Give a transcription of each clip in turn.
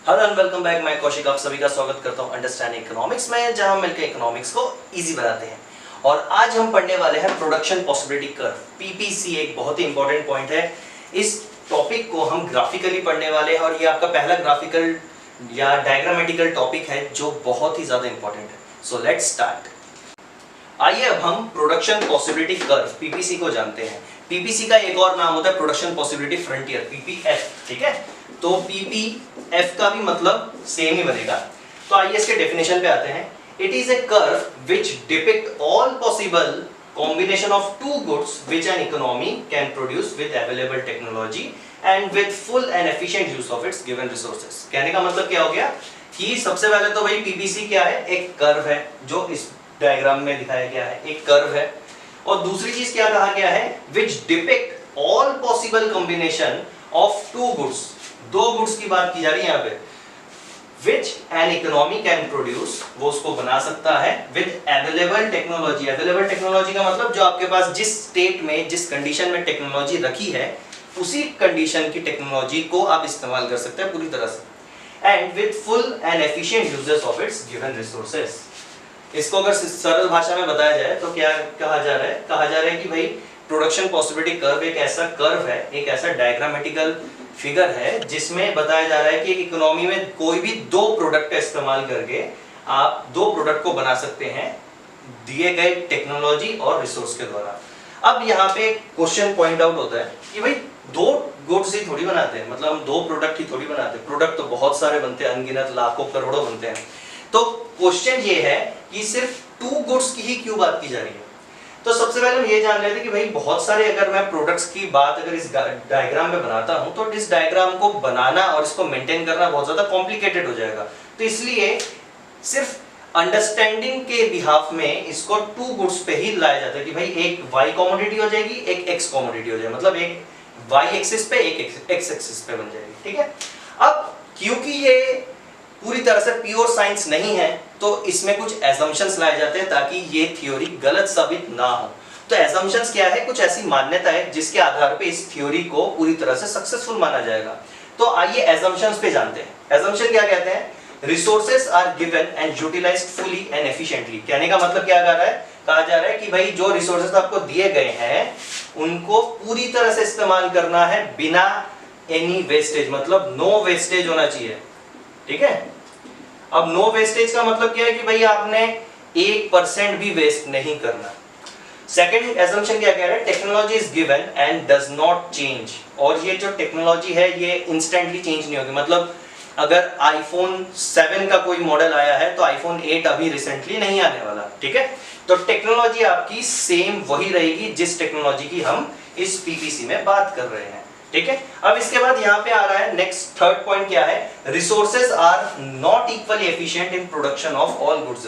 Hello and welcome back. मैं कौशिक आप सभी का स्वागत करता हूं अंडरस्टैंडिंग इकोनॉमिक्स में, जहां हम मिलकर इकोनॉमिक्स को इजी बनाते हैं। और आज हम पढ़ने वाले हैं प्रोडक्शन पॉसिबिलिटी कर्व, पीपीसी। एक बहुत ही इंपॉर्टेंट पॉइंट है। इस टॉपिक को हम ग्राफिकली पढ़ने वाले हैं और ये आपका पहला ग्राफिकल या डायग्रामेटिकल टॉपिक है जो बहुत ही ज्यादा इंपॉर्टेंट है। So let's start. आइए अब हम प्रोडक्शन पॉसिबिलिटी कर्व पीपीसी को जानते हैं। पीपीसी का एक और नाम होता है प्रोडक्शन पॉसिबिलिटी फ्रंटियर, पीपीएफ। ठीक है, तो पीपीएफ का भी मतलब सेम ही बनेगा। तो आइए इसके डेफिनेशन पे आते हैं। It is a curve which depict all possible combination of two goods which an economy can produce with available technology and with full and efficient use of its given resources। कहने का मतलब क्या हो गया कि सबसे पहले तो भाई पीपीसी क्या है, एक कर्व है जो इस डायग्राम में दिखाया गया है, एक कर्व है। और दूसरी चीज क्या कहा गया है, which depict all possible combination of two goods। दो गुड्स की बात की जा रही है यहाँ पे, which an economy can produce, वो उसको बना सकता है with available technology। available technology का मतलब जो आपके पास जिस स्टेट में, जिस कंडीशन में टेक्नोलॉजी रखी है, उसी कंडीशन की टेक्नोलॉजी को आप इस्तेमाल कर सकते हैं पूरी तरह से। and with full and efficient uses of its given resources। इसको अगर सरल भाषा में बताया जाए तो क्या कहा जा रहा है कि भाई प्रोडक्शन पॉसिबिलिटी कर्व एक ऐसा कर्व है, एक ऐसा डायग्रामेटिकल फिगर है जिसमें बताया जा रहा है कि इकोनॉमी में कोई भी दो प्रोडक्ट का इस्तेमाल करके आप दो प्रोडक्ट को बना सकते हैं दिए गए टेक्नोलॉजी और रिसोर्स के द्वारा। अब यहाँ पे क्वेश्चन पॉइंट आउट होता है कि भाई दो गुड्स ही थोड़ी बनाते हैं, मतलब हम दो प्रोडक्ट ही थोड़ी बनाते हैं। प्रोडक्ट तो बहुत सारे बनते हैं, अनगिनत लाखों करोड़ों बनते हैं। तो क्वेश्चन ये है कि सिर्फ टू गुड्स की ही क्यों बात की जा रही है। तो सबसे पहले हम ये जान लेते हैं कि भाई बहुत सारे, अगर मैं प्रोडक्ट्स की बात अगर इस डायग्राम में बनाता हूं तो इस डायग्राम को बनाना और इसको मेंटेन करना बहुत ज्यादा कॉम्प्लिकेटेड हो जाएगा। तो इसलिए सिर्फ अंडरस्टैंडिंग के बिहाफ में इसको टू गुड्स पे ही लाया जाता है कि भाई एक वाई कमोडिटी हो जाएगी, एक एक्स कमोडिटी हो जाएगी, मतलब एक वाई एक्सिस पे एक एक्स एक्सिस पे बन जाएगी। ठीक है, अब क्योंकि ये पूरी तरह से प्योर साइंस नहीं है तो इसमें कुछ एजम्पशंस लाए जाते हैं ताकि ये थ्योरी गलत साबित ना हो। तो एजम्पशंस क्या है, कुछ ऐसी मान्यता है जिसके आधार पे इस थ्योरी को पूरी तरह से सक्सेसफुल माना जाएगा। तो आइए एजम्पशंस पे जानते हैं। एजम्पशन क्या कहते हैं, resources are given and utilised fully and efficiently. कहने का मतलब क्या कहा जा रहा है कि भाई जो रिसोर्सेज आपको दिए गए हैं उनको पूरी तरह से इस्तेमाल करना है बिना एनी वेस्टेज, मतलब नो वेस्टेज होना चाहिए। ठीक है, अब नो वेस्टेज का मतलब क्या है कि भाई आपने 1% भी वेस्ट नहीं करना। सेकंड एजम्पशन क्या कह रहा है, technology is given and does not change. और ये जो टेक्नोलॉजी है ये इंस्टेंटली चेंज नहीं होगी। मतलब अगर आईफोन 7 का कोई मॉडल आया है तो आईफोन 8 अभी रिसेंटली नहीं आने वाला। ठीक है, तो टेक्नोलॉजी आपकी सेम वही रहेगी जिस टेक्नोलॉजी की हम इस पीपीसी में बात कर रहे हैं। ठीक है, अब इसके बाद यहाँ पे आ रहा है नेक्स्ट थर्ड पॉइंट क्या है, resources are not equally efficient in production of all goods.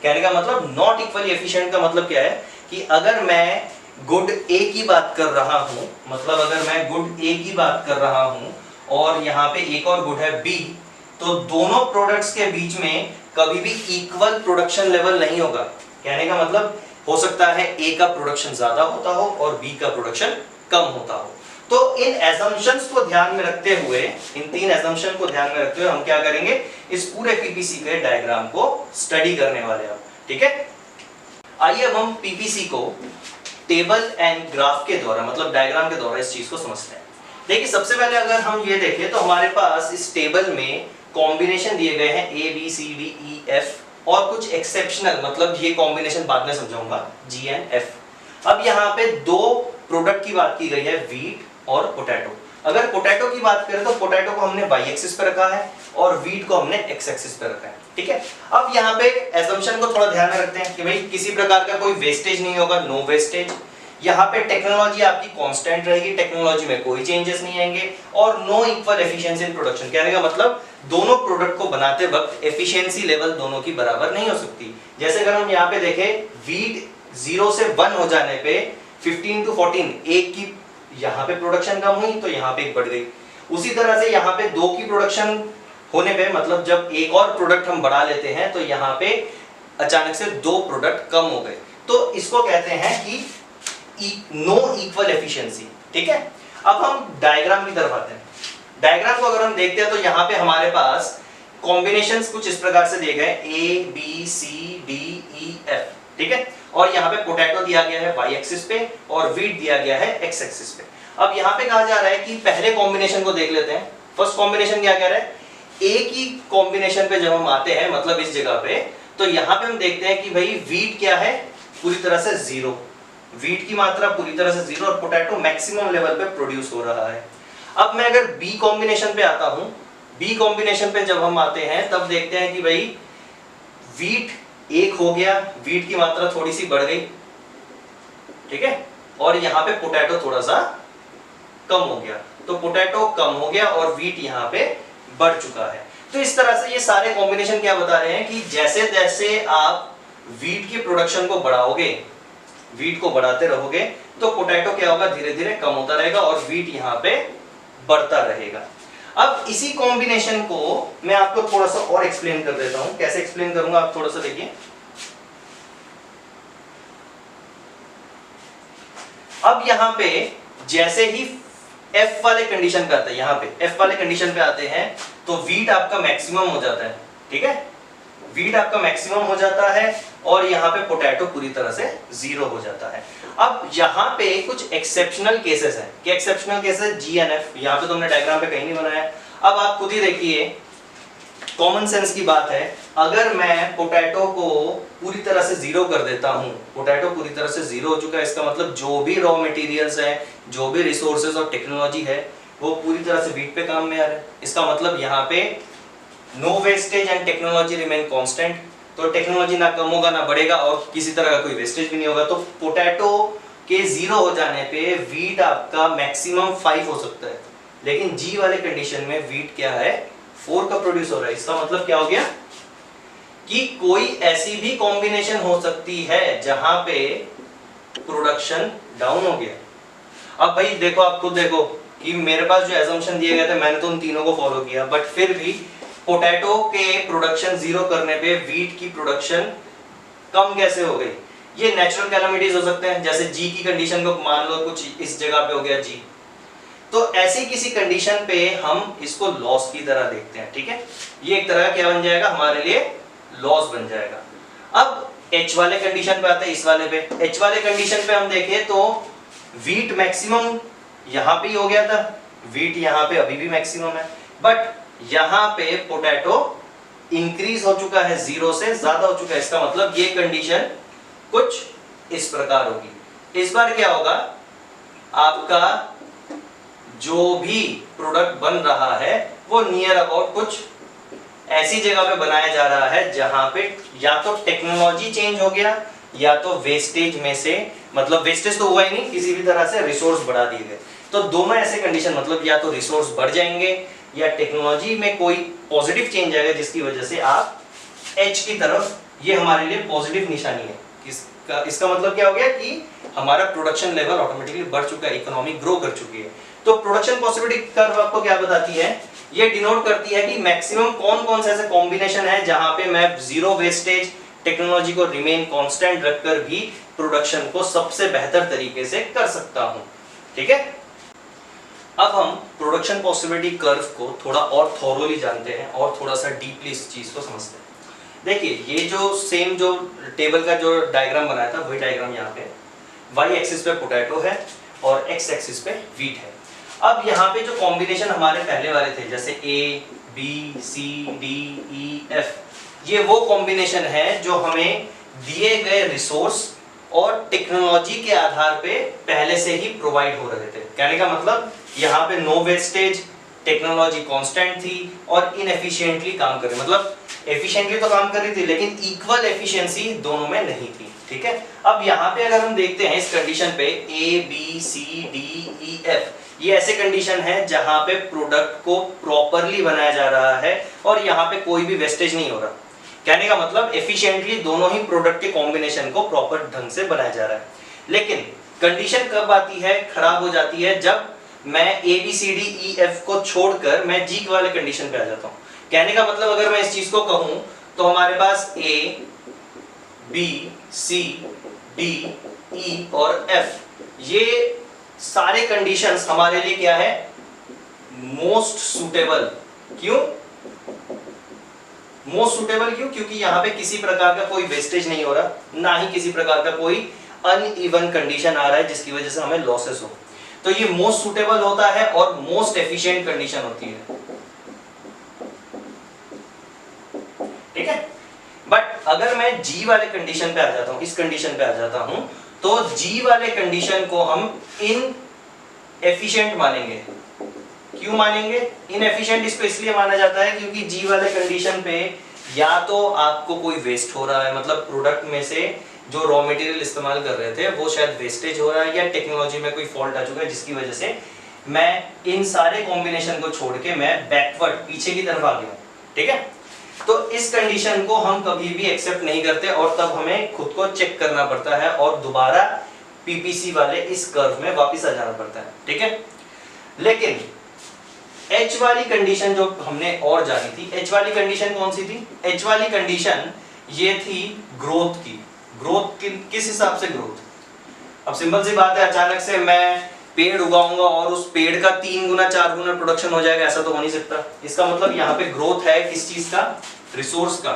कहने का मतलब नॉट इक्वली एफिशिएंट का मतलब क्या है कि अगर मैं गुड ए की बात कर रहा हूं, मतलब अगर मैं गुड ए की बात कर रहा हूं और यहाँ पे एक और गुड है बी, तो दोनों प्रोडक्ट्स के बीच में कभी भी इक्वल प्रोडक्शन लेवल नहीं होगा। कहने का मतलब हो सकता है ए का प्रोडक्शन ज्यादा होता हो और बी का प्रोडक्शन कम होता हो। तो इन एजम्पशंस को ध्यान में रखते हुए, इन तीन एजम्पशन को ध्यान में रखते हुए हम क्या करेंगे, इस पूरे पीपीसी के डायग्राम को स्टडी करने वाले हैं। ठीक है, आइए अब हम पीपीसी को टेबल एंड ग्राफ के द्वारा, मतलब डायग्राम के द्वारा इस चीज को समझते हैं। देखिए सबसे पहले अगर हम ये देखें तो हमारे पास इस टेबल में कॉम्बिनेशन दिए गए हैं A B C D E F और कुछ एक्सेप्शनल, मतलब ये कॉम्बिनेशन बाद में समझाऊंगा, जी एन एफ। अब यहाँ पे दो प्रोडक्ट की बात की गई है, वीट और पोटैटो। अगर पोटैटो की बात करें तो पोटैटो को हमने वाई एक्सिस पे रखा है और वीट को हमने एक्स एक्सिस पे रखा है। ठीक है, अब यहाँ पे एजम्पशन को थोड़ा ध्यान में रखते हैं कि भाई किसी प्रकार का कोई वेस्टेज नहीं होगा, नो वेस्टेज। यहाँ पे टेक्नोलॉजी आपकी कांस्टेंट रहेगी, टेक्नोलॉजी में कोई चेंजेस नहीं आएंगे और no equal efficiency in production. कहने का मतलब दोनों प्रोडक्ट को बनाते वक्त एफिशिएंसी लेवल दोनों की बराबर नहीं हो सकती। जैसे अगर हम यहाँ पे देखें, वीट 0 से 1 हो जाने पे 15 to 14 एक की यहाँ पे प्रोडक्शन कम हुई तो यहाँ पे एक बढ़ गई। उसी तरह से यहाँ पे 2 की प्रोडक्शन होने पे, मतलब जब एक और प्रोडक्ट हम बढ़ा लेते हैं तो यहाँ पे अचानक से 2 प्रोडक्ट कम हो गए। तो इसको कहते हैं कि नो इक्वल एफिशिएंसी। ठीक है, अब हम डायग्राम की तरफ आते हैं। डायग्राम को अगर हम देखते हैं तो यहाँ पे हमारे पास कॉम्बिनेशंस कुछ इस प्रकार से दिए गए A B C D E F, ठीक है। और यहाँ पे पोटैटो दिया गया है y एक्सिस पे और वीट दिया गया है x एक्सिस पे। अब यहाँ पे कहा जा रहा है कि पहले कॉम्बिनेशन को देख लेते हैं। फर्स्ट कॉम्बिनेशन क्या कह रहा है, A की कॉम्बिनेशन पे जब हम आते हैं मतलब इस जगह पे, तो यहाँ पे हम देखते हैं कि भाई वीट क्या है, पूरी तरह से जीरो, वीट की मात्रा पूरी तरह से जीरो और पोटैटो मैक्सिमम लेवल पे प्रोड्यूस हो रहा है। अब मैं अगर बी कॉम्बिनेशन पे आता हूं, बी कॉम्बिनेशन पे जब हम आते हैं तब देखते हैं कि भाई वीट एक हो गया, वीट की मात्रा थोड़ी सी बढ़ गई, ठीक है, और यहाँ पे पोटैटो थोड़ा सा कम हो गया, तो पोटैटो कम हो गया और वीट यहाँ पे बढ़ चुका है। तो इस तरह से ये सारे कॉम्बिनेशन क्या बता रहे हैं कि जैसे जैसे आप वीट की प्रोडक्शन को बढ़ाओगे, वीट को बढ़ाते रहोगे, तो पोटैटो क्या होगा, धीरे धीरे कम होता रहेगा और वीट यहाँ पे बढ़ता रहेगा। अब इसी कॉम्बिनेशन को मैं आपको थोड़ा सा और एक्सप्लेन कर देता हूं। कैसे एक्सप्लेन करूंगा आप थोड़ा सा देखिए। अब यहां पे जैसे ही F वाले कंडीशन पे आते हैं, यहां पे F वाले कंडीशन पे आते हैं तो वीट आपका मैक्सिमम हो जाता है, ठीक है, वीट आपका मैक्सिमम हो जाता है और यहाँ पे पोटैटो पूरी तरह से जीरो हो जाता है। अब यहाँ पे कुछ एक्सेप्शनल केसेस हैं। क्या exceptional cases, G and F, यहाँ पे तो हमने डायग्राम पे कहीं नहीं बनाया। अब आप खुद ही देखिए, कॉमन सेंस की बात है, अगर मैं पोटैटो को पूरी तरह से जीरो कर देता हूँ, पोटैटो पूरी तरह से जीरो हो चुका है, इसका मतलब जो भी रॉ मटेरियल्स है, जो भी रिसोर्सेज और टेक्नोलॉजी है, वो पूरी तरह से वीट पे काम में आ रहा है। इसका मतलब यहाँ पे no wastage and technology remain constant, तो टेक्नोलॉजी ना कम होगा ना बढ़ेगा और किसी तरह का कोई वेस्टेज भी नहीं होगा। तो पोटैटो के जीरो हो जाने पे वीट आपका मैक्सिमम 5 हो सकता है, लेकिन जी वाले कंडीशन में वीट क्या है, 4 का प्रोड्यूस हो रहा है। इसका मतलब क्या हो गया कि कोई ऐसी भी कॉम्बिनेशन हो सकती है जहां पे प्रोडक्शन डाउन हो गया। अब भाई देखो, आप खुद देखो कि मेरे पास जो एजम्पशन दिए गए थे मैंने तो उन तीनों को फॉलो किया, बट फिर भी पोटैटो के प्रोडक्शन जीरो करने पे वीट की प्रोडक्शन कम कैसे हो गई। ये नेचुरल कैलामिटीज हो सकते हैं, जैसे जी की कंडीशन को मान लो कुछ इस जगह पे हो गया जी, तो ऐसी किसी कंडीशन पे हम इसको लॉस की तरह देखते हैं, ठीक है। ये एक तरह का क्या बन जाएगा, हमारे लिए लॉस बन जाएगा। अब एच वाले कंडीशन पे आते हैं, इस वाले पे, एच वाले कंडीशन पे हम देखें तो वीट मैक्सिमम यहाँ पे हो गया था, वीट यहाँ पे अभी भी मैक्सिमम है, बट यहाँ पे पोटैटो इंक्रीज हो चुका है, जीरो से ज्यादा हो चुका है। इसका मतलब ये कंडीशन कुछ इस प्रकार होगी। इस बार क्या होगा, आपका जो भी प्रोडक्ट बन रहा है वो नियर अबाउट कुछ ऐसी जगह पे बनाया जा रहा है जहां पे या तो टेक्नोलॉजी चेंज हो गया या तो वेस्टेज में से, मतलब वेस्टेज तो हुआ ही नहीं, किसी भी तरह से रिसोर्स बढ़ा दिए गए। तो दोनों ऐसे कंडीशन, मतलब या तो रिसोर्स बढ़ जाएंगे या टेक्नोलॉजी में कोई पॉजिटिव चेंज आएगा जिसकी वजह से आप एच की तरफ, ये हमारे लिए पॉजिटिव निशानी है। इसका मतलब क्या हो गया कि हमारा प्रोडक्शन लेवल ऑटोमेटिकली बढ़ चुका है, इकोनॉमी ग्रो कर चुकी है। तो प्रोडक्शन पॉसिबिलिटी कर्व आपको क्या बताती है, ये डिनोट करती है कि मैक्सिमम कौन कौन से ऐसे कॉम्बिनेशन है जहां पे मैं जीरो वेस्टेज, टेक्नोलॉजी को रिमेन कांस्टेंट रखकर भी प्रोडक्शन को सबसे बेहतर तरीके से कर सकता हूं, ठीक है। अब हम प्रोडक्शन पॉसिबिलिटी कर्व को थोड़ा और थॉरोली जानते हैं और थोड़ा सा डीपली इस चीज को समझते हैं। देखिए, ये जो सेम जो टेबल का जो डायग्राम बनाया था वही डायग्राम यहाँ पे, वाई एक्सिस पे पोटैटो है और एक्स एक्सिस पे वीट है। अब यहाँ पे जो कॉम्बिनेशन हमारे पहले वाले थे, जैसे A B C D E F, ये वो कॉम्बिनेशन है जो हमें दिए गए रिसोर्स और टेक्नोलॉजी के आधार पे पहले से ही प्रोवाइड हो रहे थे। कहने का मतलब यहाँ पे नो वेस्टेज, टेक्नोलॉजी कांस्टेंट थी और इनएफिशिएंटली काम कर रही, मतलब एफिशिएंटली तो काम कर रही थी लेकिन इक्वल एफिशिएंसी दोनों में नहीं थी, ठीक है। अब यहाँ पे अगर हम देखते हैं इस कंडीशन पे A B C D E F, ये ऐसे कंडीशन है जहां पे प्रोडक्ट को प्रॉपरली बनाया जा रहा है और यहाँ पे कोई भी वेस्टेज नहीं हो रहा। कहने का मतलब एफिशिएंटली दोनों ही प्रोडक्ट के कॉम्बिनेशन को प्रॉपर ढंग से बनाया जा रहा है। लेकिन कंडीशन कब आती है, खराब हो जाती है, जब मैं A B C D E F को छोड़कर मैं जी वाले कंडीशन पे आ जाता हूँ। कहने का मतलब अगर मैं इस चीज को कहूं तो हमारे पास ए बी सी डी ई और एफ, ये सारे कंडीशंस हमारे लिए क्या है, मोस्ट सूटेबल। क्यों मोस्ट सूटेबल? क्योंकि यहां पे किसी प्रकार का कोई वेस्टेज नहीं हो रहा, ना ही किसी प्रकार का कोई अनइवन कंडीशन आ रहा है जिसकी वजह से हमें लॉसेस हो। तो ये मोस्ट सूटेबल होता है और मोस्ट एफिशिएंट कंडीशन होती है, ठीक है। बट अगर मैं जी वाले कंडीशन पे आ जाता हूं, इस कंडीशन पे आ जाता हूं, तो जी वाले कंडीशन को हम इन एफिशिएंट मानेंगे। क्यों मानेंगे इनएफिशिएंट? इसको इसलिए माना जाता है क्योंकि जी वाले कंडीशन पे या तो आपको कोई वेस्ट हो रहा है, मतलब प्रोडक्ट में से जो रॉ मटेरियल इस्तेमाल कर रहे थे वो शायद वेस्टेज हो रहा है, या टेक्नोलॉजी में कोई फॉल्ट आ चुका है जिसकी वजह से मैं इन सारे कॉम्बिनेशन को छोड़ के मैं बैकवर्ड पीछे की तरफ आ गया, ठीक है। तो इस कंडीशन को हम कभी भी एक्सेप्ट नहीं करते और तब हमें खुद को चेक करना पड़ता है और दोबारा पीपीसी वाले इस कर्व में वापस आ जाना पड़ता है, ठीक है। लेकिन एच वाली कंडीशन जो हमने और जानी थी, एच वाली कंडीशन कौन सी थी? एच वाली कंडीशन ये थी ग्रोथ की। ग्रोथ किस हिसाब से ग्रोथ? अब सिंपल सी बात है, अचानक से मैं पेड़ उगाऊंगा और उस पेड़ का 3 गुना 4 गुना प्रोडक्शन हो जाएगा, ऐसा तो हो नहीं सकता। इसका मतलब यहाँ पे ग्रोथ है किस चीज का? रिसोर्स का।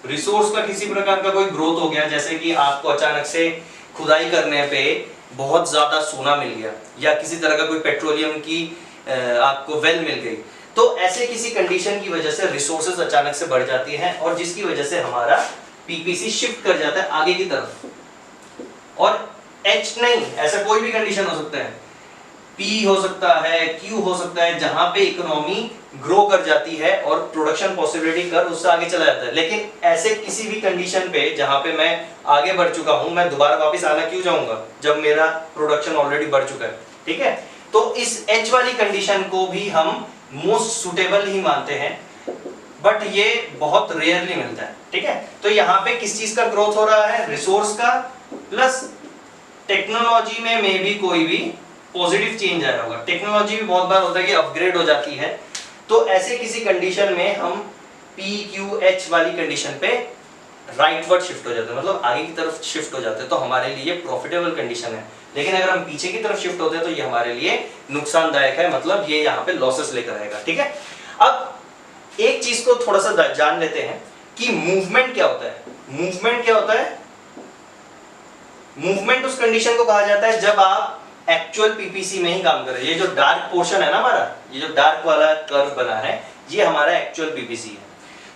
रिसोर्स का किसी प्रकार का कोई ग्रोथ हो गया, जैसे कि आपको अचानक से खुदाई करने पे बहुत ज्यादा सोना मिल गया, या किसी तरह का कोई पेट्रोलियम की आपको वेल मिल गई। तो ऐसे किसी कंडीशन की वजह से रिसोर्सेज अचानक से बढ़ जाती हैं और जिसकी वजह से हमारा पीपीसी शिफ्ट कर जाता है आगे की तरफ। और एच नहीं, ऐसा कोई भी कंडीशन हो सकता है, पी हो सकता है, क्यू हो सकता है, जहां पे इकोनॉमी ग्रो कर जाती है और प्रोडक्शन पॉसिबिलिटी कर उससे आगे चला जाता है। लेकिन ऐसे किसी भी कंडीशन पे जहां पे मैं आगे बढ़ चुका हूं, मैं दोबारा वापस आना क्यों जाऊंगा जब मेरा प्रोडक्शन ऑलरेडी बढ़ चुका है, ठीक है। तो इस एच वाली कंडीशन को भी हम मोस्ट सुटेबल ही मानते हैं, बट ये बहुत रेयरली मिलता है, ठीक है। तो यहाँ पे किस चीज का ग्रोथ हो रहा है? रिसोर्स का, प्लस टेक्नोलॉजी में मे भी कोई भी पॉजिटिव चेंज आया होगा। टेक्नोलॉजी भी बहुत बार होता है कि अपग्रेड हो जाती है। तो ऐसे किसी कंडीशन में हम पी क्यू एच वाली कंडीशन पे राइटवर्ड शिफ्ट हो जाते हैं, मतलब आगे की तरफ शिफ्ट हो जाते हैं, तो हमारे लिए प्रॉफिटेबल कंडीशन है। लेकिन अगर हम पीछे की तरफ शिफ्ट होते हैं तो ये हमारे लिए नुकसानदायक है, मतलब ये यहाँ पे लॉसेस लेकर आएगा, ठीक है। अब एक चीज को थोड़ा सा जान लेते हैं कि मूवमेंट क्या होता है। मूवमेंट क्या होता है? मूवमेंट उस कंडीशन को कहा जाता है जब आप एक्चुअल पीपीसी में ही काम कर रहे हैं। ये जो डार्क पोर्शन है ना हमारा, ये जो डार्क वाला कर्व बना है, ये हमारा एक्चुअल पीपीसी है।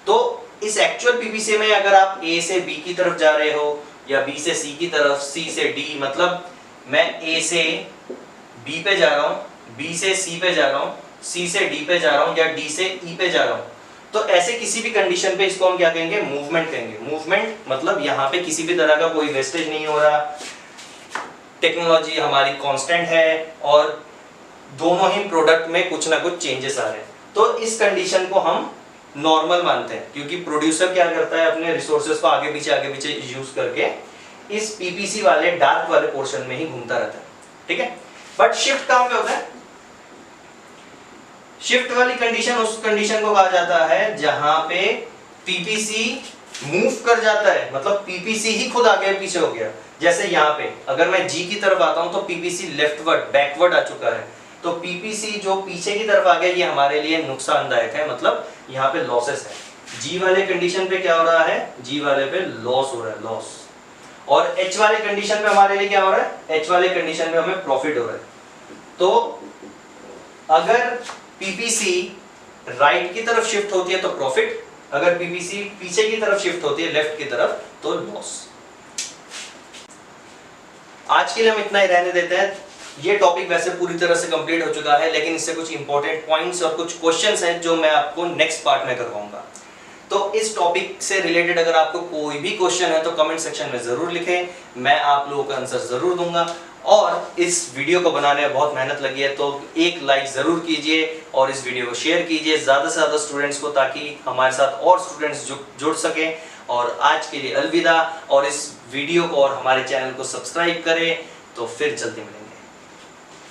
तो इस एक्चुअल पीपीसी में अगर आप ए से बी की तरफ जा रहे हो या बी से सी की तरफ, सी से डी, मतलब मैं ए से बी पे जा रहा हूं, बी से सी पे जा रहा हूं, सी से डी पे जा रहा हूं, या डी से ई पे जा रहा हूं, तो ऐसे किसी भी कंडीशन पे इसको हम क्या कहेंगे? मूवमेंट कहेंगे। मूवमेंट मतलब यहाँ पे किसी भी तरह का कोई वेस्टेज नहीं हो रहा, टेक्नोलॉजी हमारी कांस्टेंट है और दोनों ही प्रोडक्ट में कुछ ना कुछ चेंजेस आ रहे हैं। तो इस कंडीशन को हम नॉर्मल मानते हैं, क्योंकि प्रोड्यूसर क्या करता है, अपने रिसोर्सेज को आगे पीछे यूज करके इस पीपीसी वाले डार्क वाले पोर्शन में ही घूमता रहता है, ठीक है। बट शिफ्ट कहां पे होता है? शिफ्ट वाली कंडीशन उस कंडीशन को कहा जाता है जहां पे पीपीसी मूव कर जाता है, मतलब पीपीसी ही खुद आगे पीछे हो गया। जैसे यहाँ पे अगर मैं जी की तरफ आता हूं तो पीपीसी लेफ्टवर्ड बैकवर्ड आ चुका है, तो पीपीसी जो पीछे की तरफ आ गया ये हमारे लिए नुकसानदायक है, मतलब यहाँ पे लॉसेस है। जी वाले कंडीशन पे क्या हो रहा है? जी वाले पे लॉस हो रहा है, लॉस। और एच वाले कंडीशन पे हमारे लिए क्या हो रहा है? एच वाले कंडीशन पे हमें प्रॉफिट हो रहा है। तो अगर पीपीसी राइट की तरफ शिफ्ट होती है तो प्रॉफिट, अगर पीपीसी पीछे की तरफ शिफ्ट होती है लेफ्ट की तरफ तो लॉस। आज के लिए हम इतना ही रहने देते हैं। ये टॉपिक वैसे पूरी तरह से कंप्लीट हो चुका है, लेकिन इससे कुछ इंपॉर्टेंट पॉइंट्स और कुछ क्वेश्चंस हैं जो मैं आपको नेक्स्ट पार्ट में करवाऊंगा। तो इस टॉपिक से रिलेटेड अगर आपको कोई भी क्वेश्चन है तो कमेंट सेक्शन में जरूर लिखें, मैं आप लोगों का आंसर जरूर दूंगा। और इस वीडियो को बनाने में बहुत मेहनत लगी है, तो एक लाइक जरूर कीजिए और इस वीडियो को शेयर कीजिए ज़्यादा से ज़्यादा स्टूडेंट्स को, ताकि हमारे साथ और स्टूडेंट्स जुड़ सकें। और आज के लिए अलविदा, और इस वीडियो को और हमारे चैनल को सब्सक्राइब करें। तो फिर जल्दी मिलेंगे।